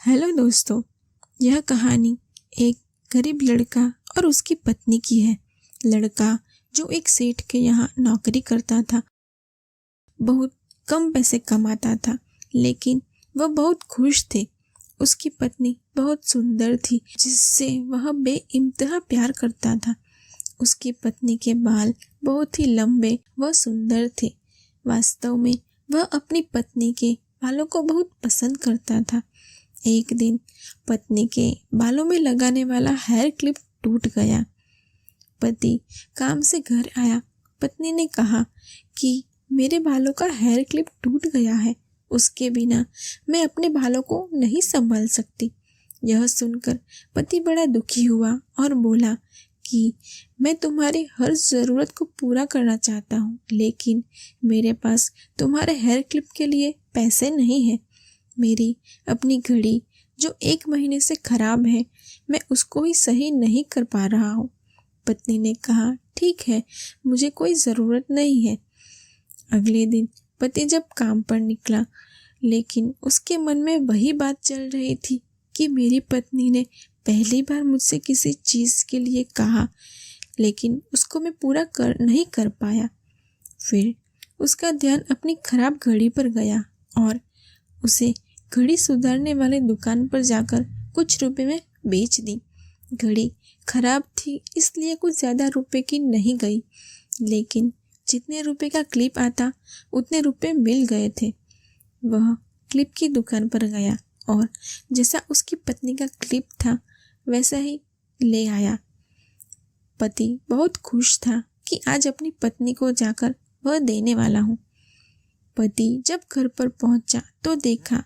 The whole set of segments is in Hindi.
हेलो दोस्तों, यह कहानी एक गरीब लड़का और उसकी पत्नी की है। लड़का जो एक सेठ के यहाँ नौकरी करता था, बहुत कम पैसे कमाता था, लेकिन वह बहुत खुश थे। उसकी पत्नी बहुत सुंदर थी, जिससे वह बेइंतहा प्यार करता था। उसकी पत्नी के बाल बहुत ही लंबे व सुंदर थे। वास्तव में वह अपनी पत्नी के बालों को बहुत पसंद करता था। एक दिन पत्नी के बालों में लगाने वाला हेयर क्लिप टूट गया। पति काम से घर आया। पत्नी ने कहा कि मेरे बालों का हेयर क्लिप टूट गया है, उसके बिना मैं अपने बालों को नहीं संभाल सकती। यह सुनकर पति बड़ा दुखी हुआ और बोला कि मैं तुम्हारी हर ज़रूरत को पूरा करना चाहता हूँ, लेकिन मेरे पास तुम्हारे हेयर क्लिप के लिए पैसे नहीं हैं। मेरी अपनी घड़ी जो 1 महीने से खराब है, मैं उसको ही सही नहीं कर पा रहा हूँ। पत्नी ने कहा, ठीक है, मुझे कोई ज़रूरत नहीं है। अगले दिन पति जब काम पर निकला, लेकिन उसके मन में वही बात चल रही थी कि मेरी पत्नी ने पहली बार मुझसे किसी चीज़ के लिए कहा, लेकिन उसको मैं पूरा नहीं कर पाया। फिर उसका ध्यान अपनी खराब घड़ी पर गया और उसे घड़ी सुधारने वाले दुकान पर जाकर कुछ रुपए में बेच दी। घड़ी खराब थी, इसलिए कुछ ज़्यादा रुपए की नहीं गई, लेकिन जितने रुपए का क्लिप आता उतने रुपए मिल गए थे। वह क्लिप की दुकान पर गया और जैसा उसकी पत्नी का क्लिप था वैसा ही ले आया। पति बहुत खुश था कि आज अपनी पत्नी को जाकर वह देने वाला हूँ। पति जब घर पर पहुंचा तो देखा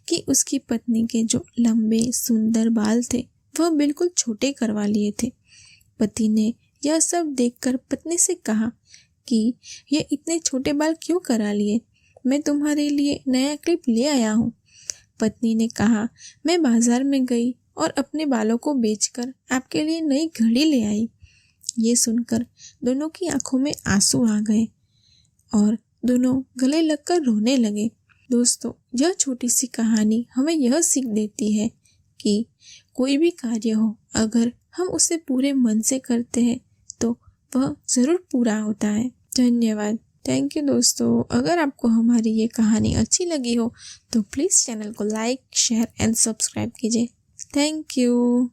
कि उसकी पत्नी के जो लंबे सुंदर बाल थे वह बिल्कुल छोटे करवा लिए थे। पति ने यह सब देखकर पत्नी से कहा कि ये इतने छोटे बाल क्यों करा लिए? मैं तुम्हारे लिए नया क्लिप ले आया हूँ। पत्नी ने कहा, मैं बाजार में गई और अपने बालों को बेचकर आपके लिए नई घड़ी ले आई। ये सुनकर दोनों की आंखों में आंसू आ गए और दोनों गले लगकर रोने लगे। दोस्तों, यह छोटी सी कहानी हमें यह सीख देती है कि कोई भी कार्य हो, अगर हम उसे पूरे मन से करते हैं तो वह ज़रूर पूरा होता है। धन्यवाद। थैंक यू दोस्तों। अगर आपको हमारी ये कहानी अच्छी लगी हो तो प्लीज़ चैनल को लाइक, शेयर एंड सब्सक्राइब कीजिए। Thank you.